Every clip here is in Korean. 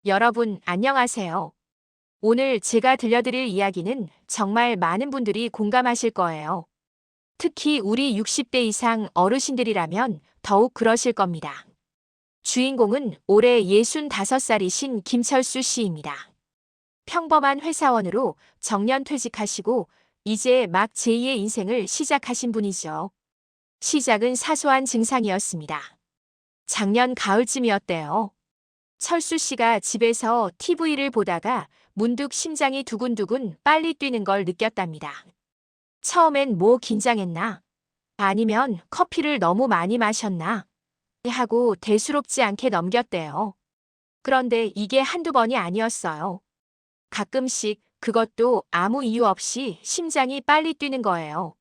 여러분, 안녕하세요. 오늘 제가 들려드릴 이야기는 정말 많은 분들이 공감하실 거예요. 특히 우리 60대 이상 어르신들이라면 더욱 그러실 겁니다. 주인공은 올해 65살이신 김철수 씨입니다. 평범한 회사원으로 정년 퇴직하시고 이제 막 제2의 인생을 시작하신 분이죠. 시작은 사소한 증상이었습니다. 작년 가을쯤이었대요. 철수 씨가 집에서 TV를 보다가 문득 심장이 두근두근 빨리 뛰는 걸 느꼈답니다. 처음엔 뭐 긴장했나? 아니면 커피를 너무 많이 마셨나? 하고 대수롭지 않게 넘겼대요. 그런데 이게 한두 번이 아니었어요. 가끔씩 그것도 아무 이유 없이 심장이 빨리 뛰는 거예요.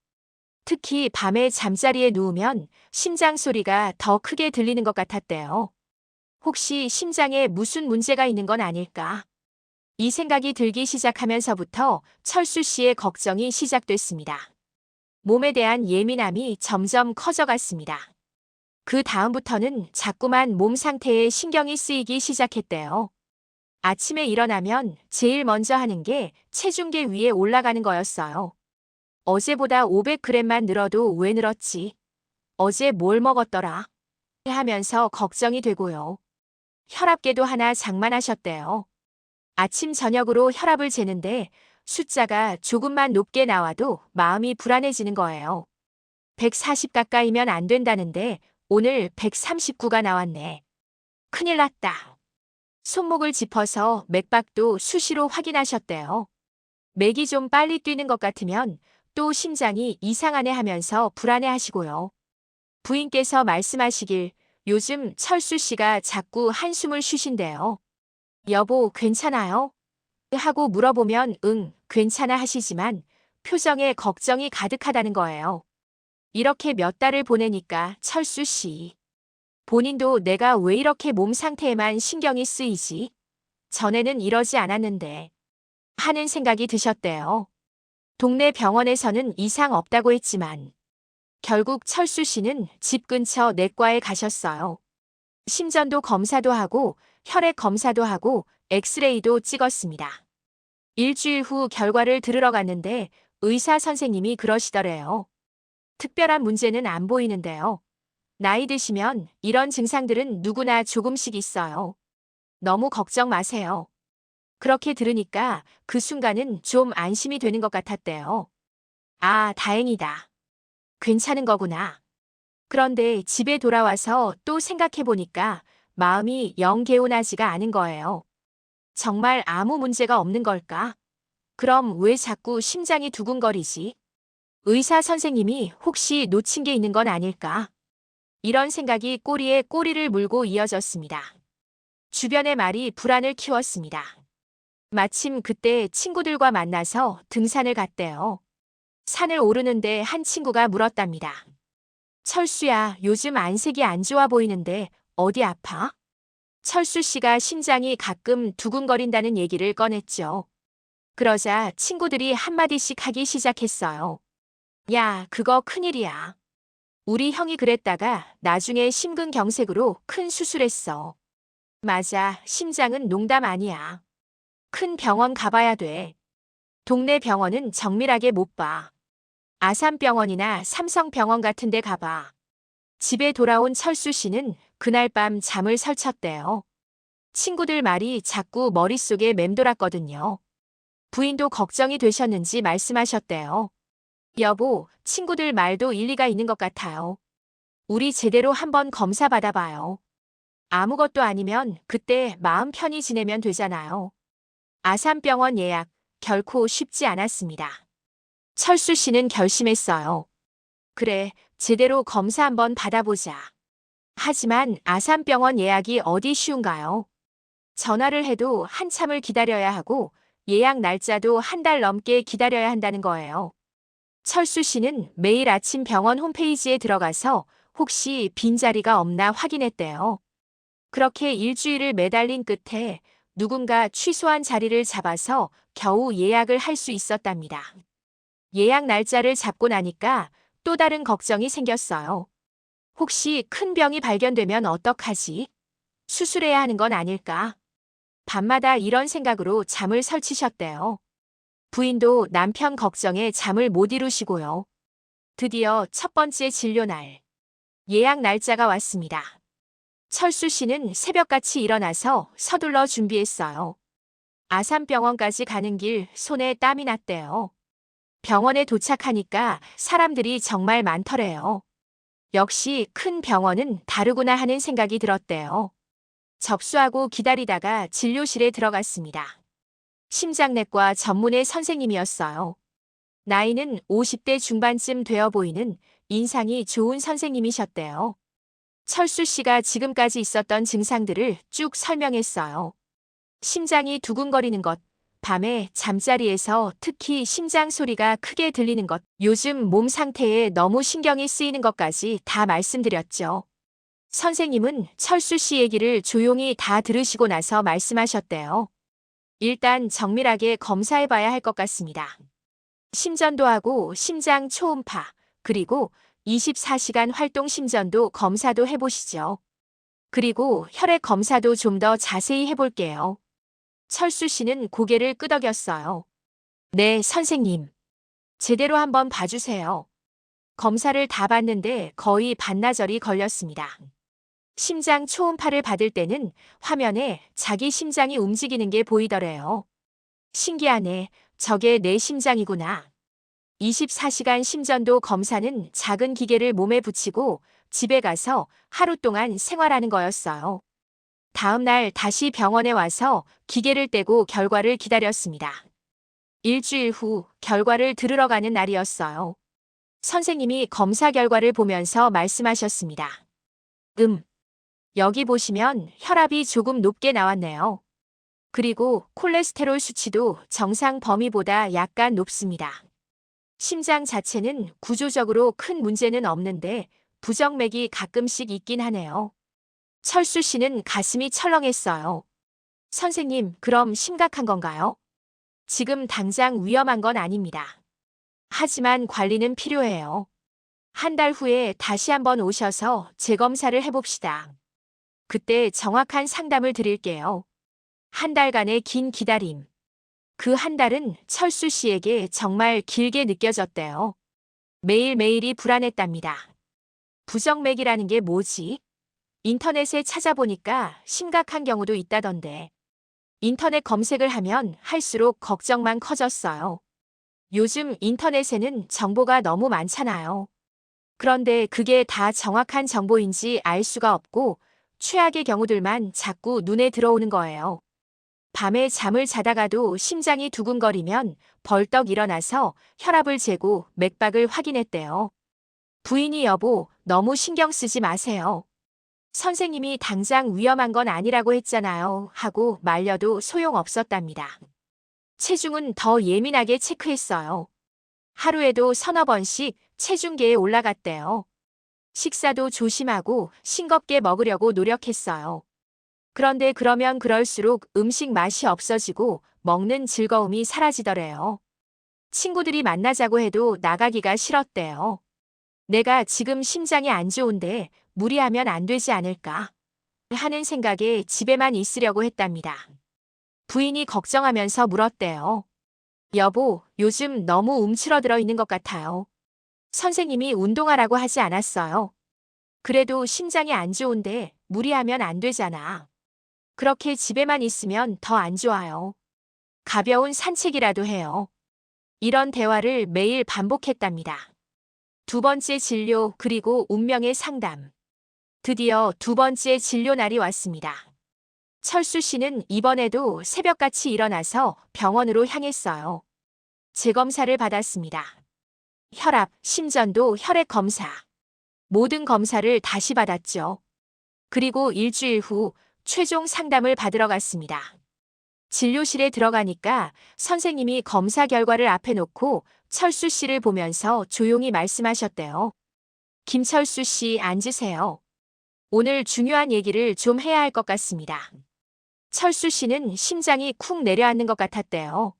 특히 밤에 잠자리에 누우면 심장 소리가 더 크게 들리는 것 같았대요. 혹시 심장에 무슨 문제가 있는 건 아닐까? 이 생각이 들기 시작하면서부터 철수 씨의 걱정이 시작됐습니다. 몸에 대한 예민함이 점점 커져갔습니다. 그 다음부터는 자꾸만 몸 상태에 신경이 쓰이기 시작했대요. 아침에 일어나면 제일 먼저 하는 게 체중계 위에 올라가는 거였어요. 어제보다 500g만 늘어도 왜 늘었지? 어제 뭘 먹었더라? 하면서 걱정이 되고요. 혈압계도 하나 장만하셨대요. 아침 저녁으로 혈압을 재는데 숫자가 조금만 높게 나와도 마음이 불안해지는 거예요. 140 가까이면 안 된다는데 오늘 139가 나왔네. 큰일 났다. 손목을 짚어서 맥박도 수시로 확인하셨대요. 맥이 좀 빨리 뛰는 것 같으면 또 심장이 이상하네 하면서 불안해하시고요. 부인께서 말씀하시길 요즘 철수 씨가 자꾸 한숨을 쉬신대요. 여보, 괜찮아요? 하고 물어보면 응, 괜찮아 하시지만 표정에 걱정이 가득하다는 거예요. 이렇게 몇 달을 보내니까 철수 씨. 본인도 내가 왜 이렇게 몸 상태에만 신경이 쓰이지? 전에는 이러지 않았는데. 하는 생각이 드셨대요. 동네 병원에서는 이상 없다고 했지만 결국 철수 씨는 집 근처 내과에 가셨어요. 심전도 검사도 하고 혈액 검사도 하고 엑스레이도 찍었습니다. 일주일 후 결과를 들으러 갔는데 의사 선생님이 그러시더래요. 특별한 문제는 안 보이는데요. 나이 드시면 이런 증상들은 누구나 조금씩 있어요. 너무 걱정 마세요. 그렇게 들으니까 그 순간은 좀 안심이 되는 것 같았대요. 아, 다행이다. 괜찮은 거구나. 그런데 집에 돌아와서 또 생각해 보니까 마음이 영 개운하지가 않은 거예요. 정말 아무 문제가 없는 걸까? 그럼 왜 자꾸 심장이 두근거리지? 의사 선생님이 혹시 놓친 게 있는 건 아닐까? 이런 생각이 꼬리에 꼬리를 물고 이어졌습니다. 주변의 말이 불안을 키웠습니다. 마침 그때 친구들과 만나서 등산을 갔대요. 산을 오르는데 한 친구가 물었답니다. 철수야, 요즘 안색이 안 좋아 보이는데 어디 아파? 철수 씨가 심장이 가끔 두근거린다는 얘기를 꺼냈죠. 그러자 친구들이 한마디씩 하기 시작했어요. 야, 그거 큰일이야. 우리 형이 그랬다가 나중에 심근경색으로 큰 수술했어. 맞아, 심장은 농담 아니야. 큰 병원 가봐야 돼. 동네 병원은 정밀하게 못 봐. 아산병원이나 삼성병원 같은 데 가봐. 집에 돌아온 철수 씨는 그날 밤 잠을 설쳤대요. 친구들 말이 자꾸 머릿속에 맴돌았거든요. 부인도 걱정이 되셨는지 말씀하셨대요. 여보, 친구들 말도 일리가 있는 것 같아요. 우리 제대로 한번 검사 받아봐요. 아무것도 아니면 그때 마음 편히 지내면 되잖아요. 아산병원 예약 결코 쉽지 않았습니다. 철수 씨는 결심했어요. 그래, 제대로 검사 한번 받아보자. 하지만 아산병원 예약이 어디 쉬운가요? 전화를 해도 한참을 기다려야 하고 예약 날짜도 한 달 넘게 기다려야 한다는 거예요. 철수 씨는 매일 아침 병원 홈페이지에 들어가서 혹시 빈자리가 없나 확인했대요. 그렇게 일주일을 매달린 끝에 누군가 취소한 자리를 잡아서 겨우 예약을 할 수 있었답니다. 예약 날짜를 잡고 나니까 또 다른 걱정이 생겼어요. 혹시 큰 병이 발견되면 어떡하지? 수술해야 하는 건 아닐까? 밤마다 이런 생각으로 잠을 설치셨대요. 부인도 남편 걱정에 잠을 못 이루시고요. 드디어 첫 번째 진료날. 예약 날짜가 왔습니다. 철수 씨는 새벽같이 일어나서 서둘러 준비했어요. 아산병원까지 가는 길 손에 땀이 났대요. 병원에 도착하니까 사람들이 정말 많더래요. 역시 큰 병원은 다르구나 하는 생각이 들었대요. 접수하고 기다리다가 진료실에 들어갔습니다. 심장내과 전문의 선생님이었어요. 나이는 50대 중반쯤 되어 보이는 인상이 좋은 선생님이셨대요. 철수 씨가 지금까지 있었던 증상들을 쭉 설명했어요. 심장이 두근거리는 것, 밤에 잠자리에서 특히 심장 소리가 크게 들리는 것, 요즘 몸 상태에 너무 신경이 쓰이는 것까지 다 말씀드렸죠. 선생님은 철수 씨 얘기를 조용히 다 들으시고 나서 말씀하셨대요. 일단 정밀하게 검사해봐야 할 것 같습니다. 심전도 하고 심장 초음파, 그리고 24시간 활동 심전도 검사도 해보시죠. 그리고 혈액 검사도 좀 더 자세히 해볼게요. 철수 씨는 고개를 끄덕였어요. 네, 선생님. 제대로 한번 봐주세요. 검사를 다 받는데 거의 반나절이 걸렸습니다. 심장 초음파를 받을 때는 화면에 자기 심장이 움직이는 게 보이더래요. 신기하네. 저게 내 심장이구나. 24시간 심전도 검사는 작은 기계를 몸에 붙이고 집에 가서 하루 동안 생활하는 거였어요. 다음 날 다시 병원에 와서 기계를 떼고 결과를 기다렸습니다. 일주일 후 결과를 들으러 가는 날이었어요. 선생님이 검사 결과를 보면서 말씀하셨습니다. 여기 보시면 혈압이 조금 높게 나왔네요. 그리고 콜레스테롤 수치도 정상 범위보다 약간 높습니다. 심장 자체는 구조적으로 큰 문제는 없는데 부정맥이 가끔씩 있긴 하네요. 철수 씨는 가슴이 철렁했어요. 선생님, 그럼 심각한 건가요? 지금 당장 위험한 건 아닙니다. 하지만 관리는 필요해요. 한 달 후에 다시 한번 오셔서 재검사를 해봅시다. 그때 정확한 상담을 드릴게요. 한 달간의 긴 기다림. 그 한 달은 철수 씨에게 정말 길게 느껴졌대요. 매일매일이 불안했답니다. 부정맥이라는 게 뭐지? 인터넷에 찾아보니까 심각한 경우도 있다던데. 인터넷 검색을 하면 할수록 걱정만 커졌어요. 요즘 인터넷에는 정보가 너무 많잖아요. 그런데 그게 다 정확한 정보인지 알 수가 없고 최악의 경우들만 자꾸 눈에 들어오는 거예요. 밤에 잠을 자다가도 심장이 두근거리면 벌떡 일어나서 혈압을 재고 맥박을 확인했대요. 부인이 여보, 너무 신경 쓰지 마세요. 선생님이 당장 위험한 건 아니라고 했잖아요. 하고 말려도 소용없었답니다. 체중은 더 예민하게 체크했어요. 하루에도 서너 번씩 체중계에 올라갔대요. 식사도 조심하고 싱겁게 먹으려고 노력했어요. 그런데 그러면 그럴수록 음식 맛이 없어지고 먹는 즐거움이 사라지더래요. 친구들이 만나자고 해도 나가기가 싫었대요. 내가 지금 심장이 안 좋은데 무리하면 안 되지 않을까 하는 생각에 집에만 있으려고 했답니다. 부인이 걱정하면서 물었대요. 여보, 요즘 너무 움츠러들어 있는 것 같아요. 선생님이 운동하라고 하지 않았어요. 그래도 심장이 안 좋은데 무리하면 안 되잖아. 그렇게 집에만 있으면 더 안 좋아요. 가벼운 산책이라도 해요. 이런 대화를 매일 반복했답니다. 두 번째 진료 그리고 운명의 상담. 드디어 두 번째 진료 날이 왔습니다. 철수 씨는 이번에도 새벽같이 일어나서 병원으로 향했어요. 재검사를 받았습니다. 혈압, 심전도 혈액 검사. 모든 검사를 다시 받았죠. 그리고 일주일 후 최종 상담을 받으러 갔습니다. 진료실에 들어가니까 선생님이 검사 결과를 앞에 놓고 철수 씨를 보면서 조용히 말씀하셨대요. 김철수 씨, 앉으세요. 오늘 중요한 얘기를 좀 해야 할 것 같습니다. 철수 씨는 심장이 쿵 내려앉는 것 같았대요.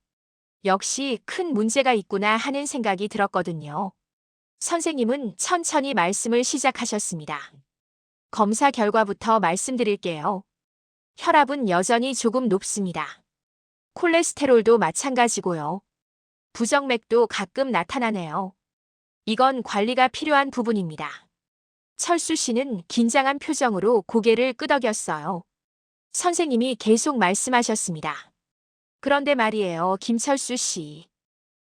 역시 큰 문제가 있구나 하는 생각이 들었거든요. 선생님은 천천히 말씀을 시작하셨습니다. 검사 결과부터 말씀드릴게요. 혈압은 여전히 조금 높습니다. 콜레스테롤도 마찬가지고요. 부정맥도 가끔 나타나네요. 이건 관리가 필요한 부분입니다. 철수 씨는 긴장한 표정으로 고개를 끄덕였어요. 선생님이 계속 말씀하셨습니다. 그런데 말이에요, 김철수 씨.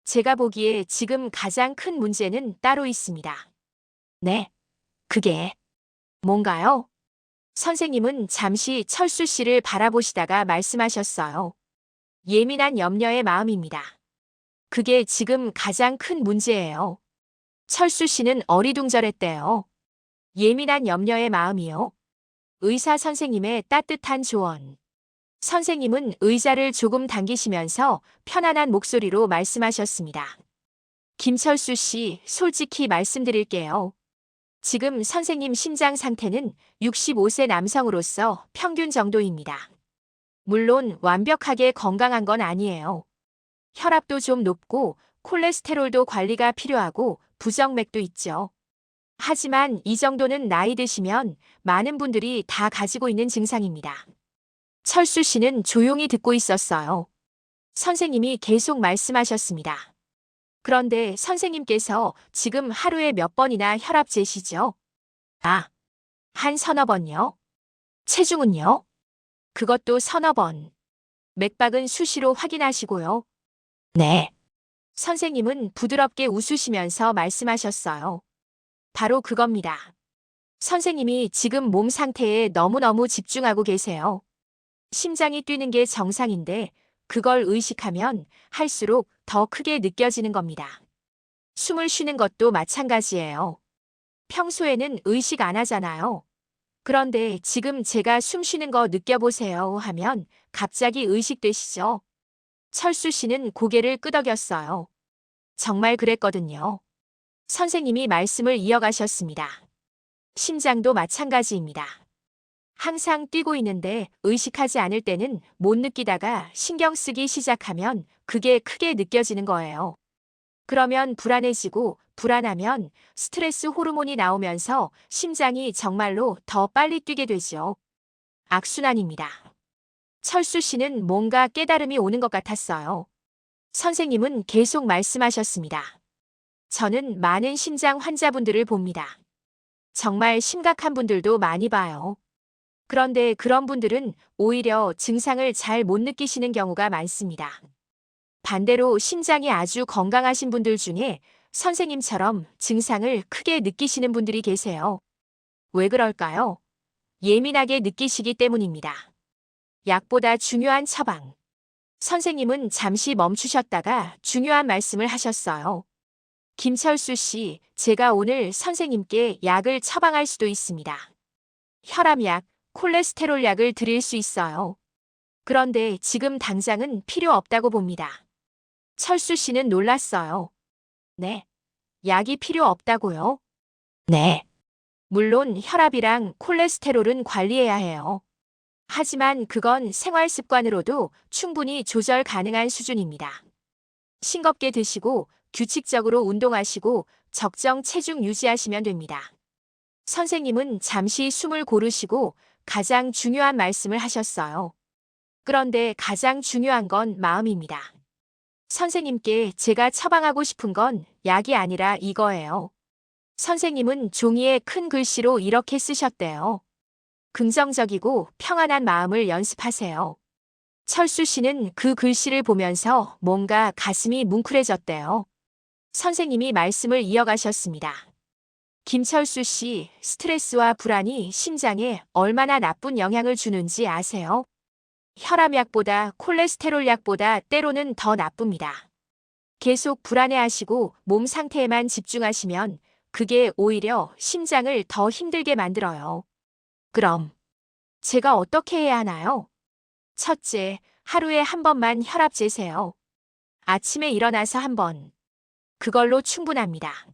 제가 보기에 지금 가장 큰 문제는 따로 있습니다. 네, 그게 뭔가요? 선생님은 잠시 철수 씨를 바라보시다가 말씀하셨어요. 예민한 염려의 마음입니다. 그게 지금 가장 큰 문제예요. 철수 씨는 어리둥절했대요. 예민한 염려의 마음이요. 의사 선생님의 따뜻한 조언. 선생님은 의자를 조금 당기시면서 편안한 목소리로 말씀하셨습니다. 김철수 씨, 솔직히 말씀드릴게요. 지금 선생님 심장 상태는 65세 남성으로서 평균 정도입니다. 물론 완벽하게 건강한 건 아니에요. 혈압도 좀 높고 콜레스테롤도 관리가 필요하고 부정맥도 있죠. 하지만 이 정도는 나이 드시면 많은 분들이 다 가지고 있는 증상입니다. 철수 씨는 조용히 듣고 있었어요. 선생님이 계속 말씀하셨습니다. 그런데 선생님께서 지금 하루에 몇 번이나 혈압 재시죠? 아, 한 서너 번요? 체중은요? 그것도 서너 번. 맥박은 수시로 확인하시고요. 네. 선생님은 부드럽게 웃으시면서 말씀하셨어요. 바로 그겁니다. 선생님이 지금 몸 상태에 너무너무 집중하고 계세요. 심장이 뛰는 게 정상인데 그걸 의식하면 할수록 더 크게 느껴지는 겁니다. 숨을 쉬는 것도 마찬가지예요. 평소에는 의식 안 하잖아요. 그런데 지금 제가 숨 쉬는 거 느껴보세요 하면 갑자기 의식되시죠? 철수 씨는 고개를 끄덕였어요. 정말 그랬거든요. 선생님이 말씀을 이어가셨습니다. 심장도 마찬가지입니다. 항상 뛰고 있는데 의식하지 않을 때는 못 느끼다가 신경 쓰기 시작하면 그게 크게 느껴지는 거예요. 그러면 불안해지고 불안하면 스트레스 호르몬이 나오면서 심장이 정말로 더 빨리 뛰게 되죠. 악순환입니다. 철수 씨는 뭔가 깨달음이 오는 것 같았어요. 선생님은 계속 말씀하셨습니다. 저는 많은 심장 환자분들을 봅니다. 정말 심각한 분들도 많이 봐요. 그런데 그런 분들은 오히려 증상을 잘 못 느끼시는 경우가 많습니다. 반대로 심장이 아주 건강하신 분들 중에 선생님처럼 증상을 크게 느끼시는 분들이 계세요. 왜 그럴까요? 예민하게 느끼시기 때문입니다. 약보다 중요한 처방. 선생님은 잠시 멈추셨다가 중요한 말씀을 하셨어요. 김철수 씨, 제가 오늘 선생님께 약을 처방할 수도 있습니다. 혈압약, 콜레스테롤 약을 드릴 수 있어요. 그런데 지금 당장은 필요 없다고 봅니다. 철수 씨는 놀랐어요. 네. 약이 필요 없다고요? 네. 물론 혈압이랑 콜레스테롤은 관리해야 해요. 하지만 그건 생활 습관으로도 충분히 조절 가능한 수준입니다. 싱겁게 드시고 규칙적으로 운동하시고 적정 체중 유지하시면 됩니다. 선생님은 잠시 숨을 고르시고 가장 중요한 말씀을 하셨어요. 그런데 가장 중요한 건 마음입니다. 선생님께 제가 처방하고 싶은 건 약이 아니라 이거예요. 선생님은 종이에 큰 글씨로 이렇게 쓰셨대요. 긍정적이고 평안한 마음을 연습하세요. 철수 씨는 그 글씨를 보면서 뭔가 가슴이 뭉클해졌대요. 선생님이 말씀을 이어가셨습니다. 김철수 씨, 스트레스와 불안이 심장에 얼마나 나쁜 영향을 주는지 아세요? 혈압약보다 콜레스테롤 약보다 때로는 더 나쁩니다. 계속 불안해하시고 몸 상태에만 집중하시면 그게 오히려 심장을 더 힘들게 만들어요. 그럼 제가 어떻게 해야 하나요? 첫째, 하루에 한 번만 혈압 재세요. 아침에 일어나서 한 번. 그걸로 충분합니다.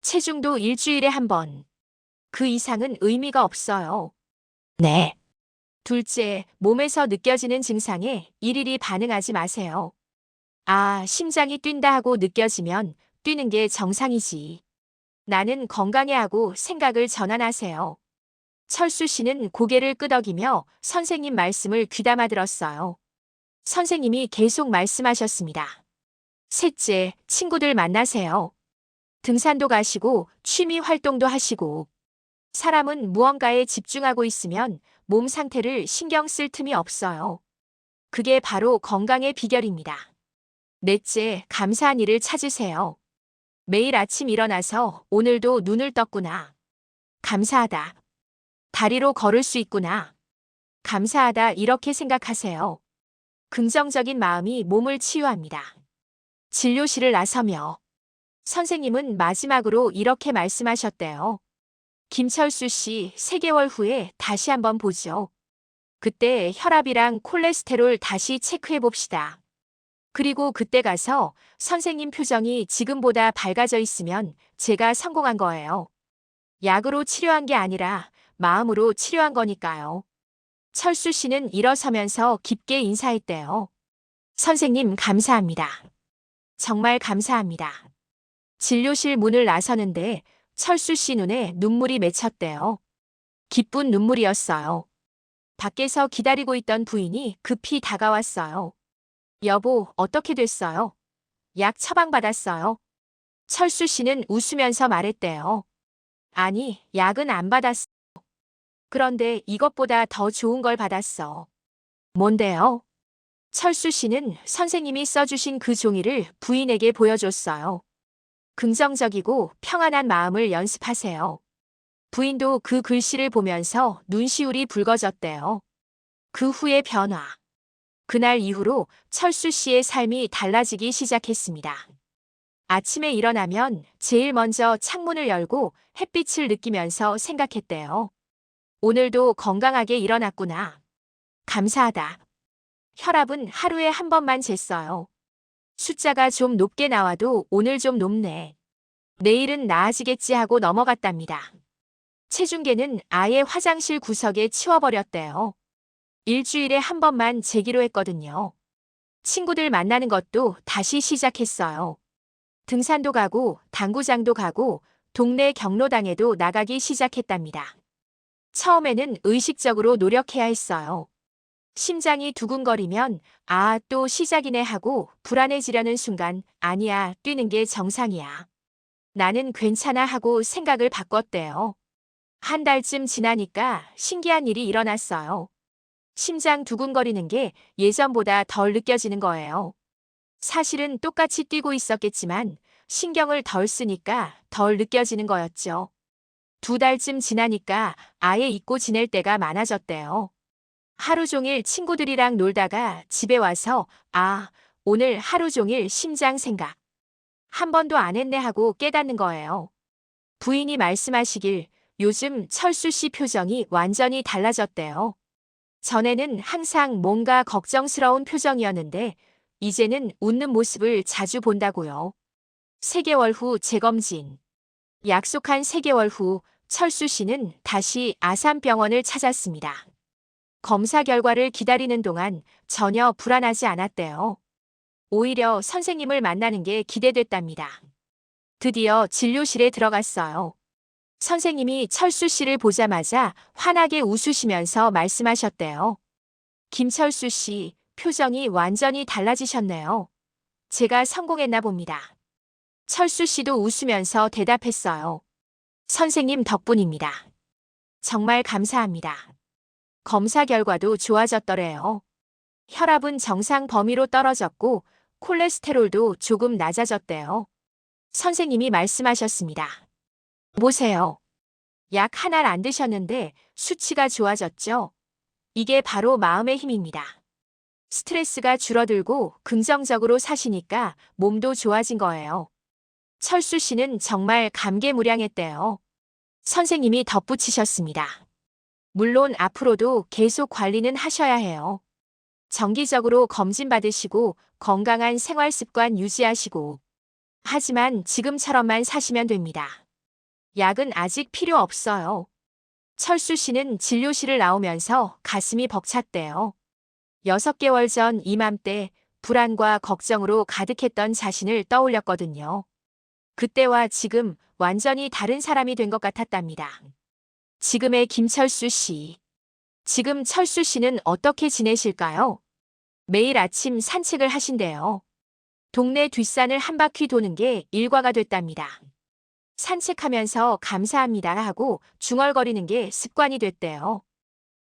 체중도 일주일에 한 번. 그 이상은 의미가 없어요. 네. 둘째, 몸에서 느껴지는 증상에 일일이 반응하지 마세요. 아, 심장이 뛴다 하고 느껴지면 뛰는 게 정상이지. 나는 건강해 하고 생각을 전환하세요. 철수 씨는 고개를 끄덕이며 선생님 말씀을 귀담아 들었어요. 선생님이 계속 말씀하셨습니다. 셋째, 친구들 만나세요. 등산도 가시고 취미 활동도 하시고. 사람은 무언가에 집중하고 있으면 몸 상태를 신경 쓸 틈이 없어요. 그게 바로 건강의 비결입니다. 넷째, 감사한 일을 찾으세요. 매일 아침 일어나서 오늘도 눈을 떴구나. 감사하다. 다리로 걸을 수 있구나. 감사하다 이렇게 생각하세요. 긍정적인 마음이 몸을 치유합니다. 진료실을 나서며 선생님은 마지막으로 이렇게 말씀하셨대요. 김철수 씨 3개월 후에 다시 한번 보죠. 그때 혈압이랑 콜레스테롤 다시 체크해 봅시다. 그리고 그때 가서 선생님 표정이 지금보다 밝아져 있으면 제가 성공한 거예요. 약으로 치료한 게 아니라 마음으로 치료한 거니까요. 철수 씨는 일어서면서 깊게 인사했대요. 선생님 감사합니다. 정말 감사합니다. 진료실 문을 나서는데 철수 씨 눈에 눈물이 맺혔대요. 기쁜 눈물이었어요. 밖에서 기다리고 있던 부인이 급히 다가왔어요. 여보, 어떻게 됐어요? 약 처방받았어요. 철수 씨는 웃으면서 말했대요. 아니, 약은 안 받았어. 그런데 이것보다 더 좋은 걸 받았어. 뭔데요? 철수 씨는 선생님이 써주신 그 종이를 부인에게 보여줬어요. 긍정적이고 평안한 마음을 연습하세요. 부인도 그 글씨를 보면서 눈시울이 붉어졌대요. 그 후의 변화. 그날 이후로 철수 씨의 삶이 달라지기 시작했습니다. 아침에 일어나면 제일 먼저 창문을 열고 햇빛을 느끼면서 생각했대요. 오늘도 건강하게 일어났구나. 감사하다. 혈압은 하루에 한 번만 쟀어요. 숫자가 좀 높게 나와도 오늘 좀 높네. 내일은 나아지겠지 하고 넘어갔답니다. 체중계는 아예 화장실 구석에 치워버렸대요. 일주일에 한 번만 재기로 했거든요. 친구들 만나는 것도 다시 시작했어요. 등산도 가고 당구장도 가고 동네 경로당에도 나가기 시작했답니다. 처음에는 의식적으로 노력해야 했어요. 심장이 두근거리면 아, 또 시작이네 하고 불안해지려는 순간 아니야, 뛰는 게 정상이야. 나는 괜찮아 하고 생각을 바꿨대요. 한 달쯤 지나니까 신기한 일이 일어났어요. 심장 두근거리는 게 예전보다 덜 느껴지는 거예요. 사실은 똑같이 뛰고 있었겠지만 신경을 덜 쓰니까 덜 느껴지는 거였죠. 2달쯤 지나니까 아예 잊고 지낼 때가 많아졌대요. 하루 종일 친구들이랑 놀다가 집에 와서 아, 오늘 하루 종일 심장 생각. 한 번도 안 했네 하고 깨닫는 거예요. 부인이 말씀하시길 요즘 철수 씨 표정이 완전히 달라졌대요. 전에는 항상 뭔가 걱정스러운 표정이었는데 이제는 웃는 모습을 자주 본다고요. 3개월 후 재검진. 약속한 3개월 후 철수 씨는 다시 아산병원을 찾았습니다. 검사 결과를 기다리는 동안 전혀 불안하지 않았대요. 오히려 선생님을 만나는 게 기대됐답니다. 드디어 진료실에 들어갔어요. 선생님이 철수 씨를 보자마자 환하게 웃으시면서 말씀하셨대요. 김철수 씨, 표정이 완전히 달라지셨네요. 제가 성공했나 봅니다. 철수 씨도 웃으면서 대답했어요. 선생님 덕분입니다. 정말 감사합니다. 검사 결과도 좋아졌더래요. 혈압은 정상 범위로 떨어졌고 콜레스테롤도 조금 낮아졌대요. 선생님이 말씀하셨습니다. 보세요. 약 하나를 안 드셨는데 수치가 좋아졌죠? 이게 바로 마음의 힘입니다. 스트레스가 줄어들고 긍정적으로 사시니까 몸도 좋아진 거예요. 철수 씨는 정말 감개무량했대요. 선생님이 덧붙이셨습니다. 물론 앞으로도 계속 관리는 하셔야 해요. 정기적으로 검진 받으시고 건강한 생활 습관 유지하시고. 하지만 지금처럼만 사시면 됩니다. 약은 아직 필요 없어요. 철수 씨는 진료실을 나오면서 가슴이 벅찼대요. 6개월 전 이맘때 불안과 걱정으로 가득했던 자신을 떠올렸거든요. 그때와 지금 완전히 다른 사람이 된 것 같았답니다. 지금의 김철수 씨. 지금 철수 씨는 어떻게 지내실까요? 매일 아침 산책을 하신대요. 동네 뒷산을 한 바퀴 도는 게 일과가 됐답니다. 산책하면서 감사합니다 하고 중얼거리는 게 습관이 됐대요.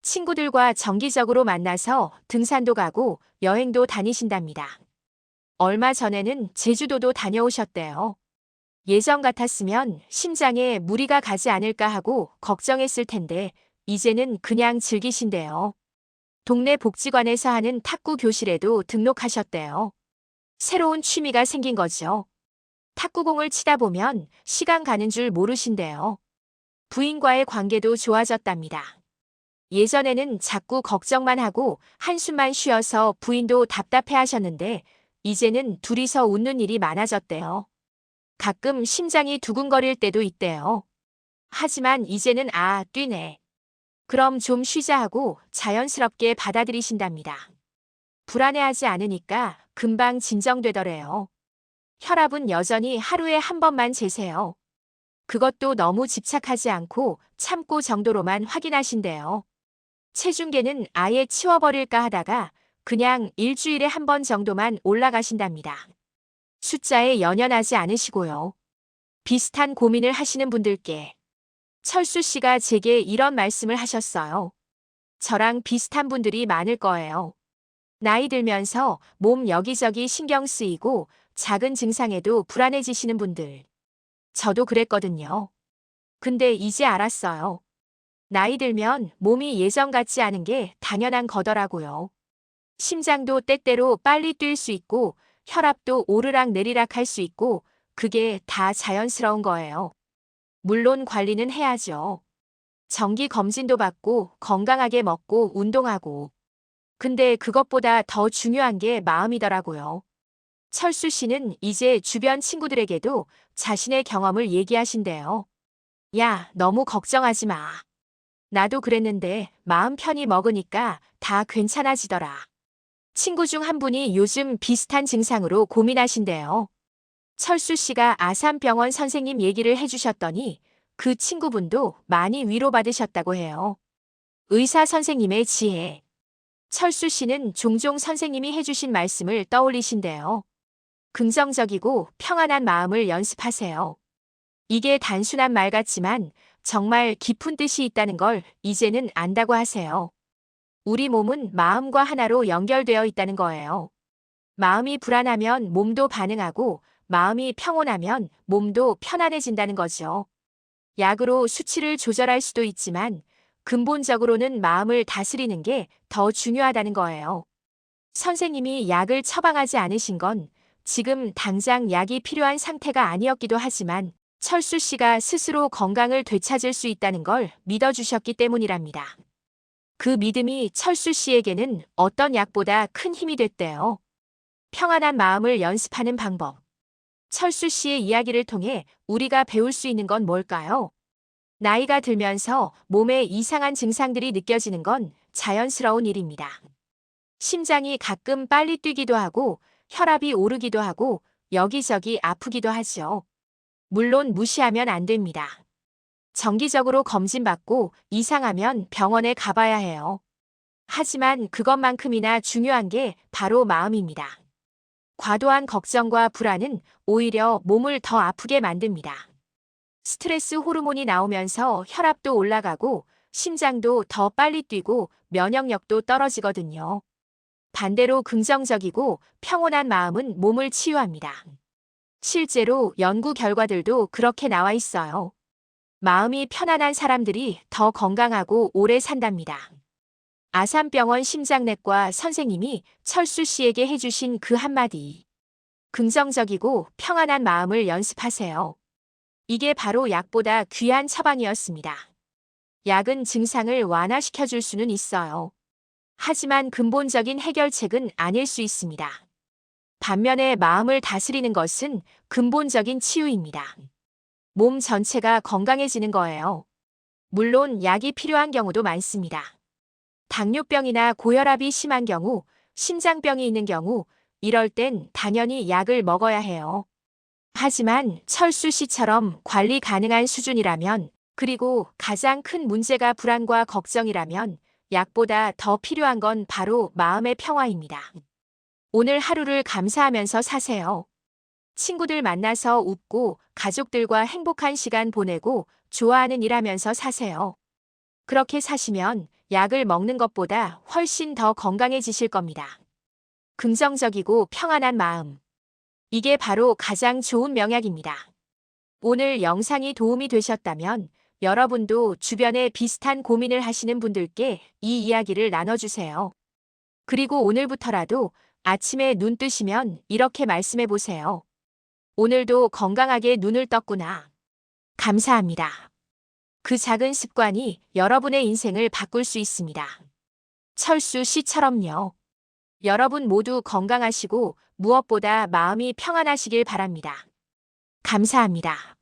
친구들과 정기적으로 만나서 등산도 가고 여행도 다니신답니다. 얼마 전에는 제주도도 다녀오셨대요. 예전 같았으면 심장에 무리가 가지 않을까 하고 걱정했을 텐데 이제는 그냥 즐기신대요. 동네 복지관에서 하는 탁구 교실에도 등록하셨대요. 새로운 취미가 생긴 거죠. 탁구공을 치다 보면 시간 가는 줄 모르신대요. 부인과의 관계도 좋아졌답니다. 예전에는 자꾸 걱정만 하고 한숨만 쉬어서 부인도 답답해 하셨는데 이제는 둘이서 웃는 일이 많아졌대요. 가끔 심장이 두근거릴 때도 있대요. 하지만 이제는 뛰네. 그럼 좀 쉬자 하고 자연스럽게 받아들이신답니다. 불안해하지 않으니까 금방 진정되더래요. 혈압은 여전히 하루에 한 번만 재세요. 그것도 너무 집착하지 않고 참고 정도로만 확인하신대요. 체중계는 아예 치워버릴까 하다가 그냥 일주일에 한 번 정도만 올라가신답니다. 숫자에 연연하지 않으시고요. 비슷한 고민을 하시는 분들께 철수 씨가 제게 이런 말씀을 하셨어요. 저랑 비슷한 분들이 많을 거예요. 나이 들면서 몸 여기저기 신경 쓰이고 작은 증상에도 불안해지시는 분들. 저도 그랬거든요. 근데 이제 알았어요. 나이 들면 몸이 예전 같지 않은 게 당연한 거더라고요. 심장도 때때로 빨리 뛸 수 있고 혈압도 오르락 내리락 할 수 있고 그게 다 자연스러운 거예요. 물론 관리는 해야죠. 정기 검진도 받고 건강하게 먹고 운동하고. 근데 그것보다 더 중요한 게 마음이더라고요. 철수 씨는 이제 주변 친구들에게도 자신의 경험을 얘기하신대요. 야, 너무 걱정하지 마. 나도 그랬는데 마음 편히 먹으니까 다 괜찮아지더라. 친구 중 한 분이 요즘 비슷한 증상으로 고민하신대요. 철수 씨가 아산병원 선생님 얘기를 해주셨더니 그 친구분도 많이 위로받으셨다고 해요. 의사 선생님의 지혜. 철수 씨는 종종 선생님이 해주신 말씀을 떠올리신대요. 긍정적이고 평안한 마음을 연습하세요. 이게 단순한 말 같지만 정말 깊은 뜻이 있다는 걸 이제는 안다고 하세요. 우리 몸은 마음과 하나로 연결되어 있다는 거예요. 마음이 불안하면 몸도 반응하고 마음이 평온하면 몸도 편안해진다는 거죠. 약으로 수치를 조절할 수도 있지만 근본적으로는 마음을 다스리는 게 더 중요하다는 거예요. 선생님이 약을 처방하지 않으신 건 지금 당장 약이 필요한 상태가 아니었기도 하지만 철수 씨가 스스로 건강을 되찾을 수 있다는 걸 믿어주셨기 때문이랍니다. 그 믿음이 철수 씨에게는 어떤 약보다 큰 힘이 됐대요. 평안한 마음을 연습하는 방법. 철수 씨의 이야기를 통해 우리가 배울 수 있는 건 뭘까요? 나이가 들면서 몸에 이상한 증상들이 느껴지는 건 자연스러운 일입니다. 심장이 가끔 빨리 뛰기도 하고 혈압이 오르기도 하고 여기저기 아프기도 하죠. 물론 무시하면 안 됩니다. 정기적으로 검진받고 이상하면 병원에 가봐야 해요. 하지만 그것만큼이나 중요한 게 바로 마음입니다. 과도한 걱정과 불안은 오히려 몸을 더 아프게 만듭니다. 스트레스 호르몬이 나오면서 혈압도 올라가고 심장도 더 빨리 뛰고 면역력도 떨어지거든요. 반대로 긍정적이고 평온한 마음은 몸을 치유합니다. 실제로 연구 결과들도 그렇게 나와 있어요. 마음이 편안한 사람들이 더 건강하고 오래 산답니다. 아산병원 심장내과 선생님이 철수 씨에게 해주신 그 한마디. 긍정적이고 평안한 마음을 연습하세요. 이게 바로 약보다 귀한 처방이었습니다. 약은 증상을 완화시켜줄 수는 있어요. 하지만 근본적인 해결책은 아닐 수 있습니다. 반면에 마음을 다스리는 것은 근본적인 치유입니다. 몸 전체가 건강해지는 거예요. 물론 약이 필요한 경우도 많습니다. 당뇨병이나 고혈압이 심한 경우, 심장병이 있는 경우, 이럴 땐 당연히 약을 먹어야 해요. 하지만 철수 씨처럼 관리 가능한 수준이라면 그리고 가장 큰 문제가 불안과 걱정이라면 약보다 더 필요한 건 바로 마음의 평화입니다. 오늘 하루를 감사하면서 사세요. 친구들 만나서 웃고 가족들과 행복한 시간 보내고 좋아하는 일 하면서 사세요. 그렇게 사시면 약을 먹는 것보다 훨씬 더 건강해지실 겁니다. 긍정적이고 평안한 마음. 이게 바로 가장 좋은 명약입니다. 오늘 영상이 도움이 되셨다면 여러분도 주변에 비슷한 고민을 하시는 분들께 이 이야기를 나눠주세요. 그리고 오늘부터라도 아침에 눈 뜨시면 이렇게 말씀해 보세요. 오늘도 건강하게 눈을 떴구나. 감사합니다. 그 작은 습관이 여러분의 인생을 바꿀 수 있습니다. 철수 씨처럼요. 여러분 모두 건강하시고 무엇보다 마음이 평안하시길 바랍니다. 감사합니다.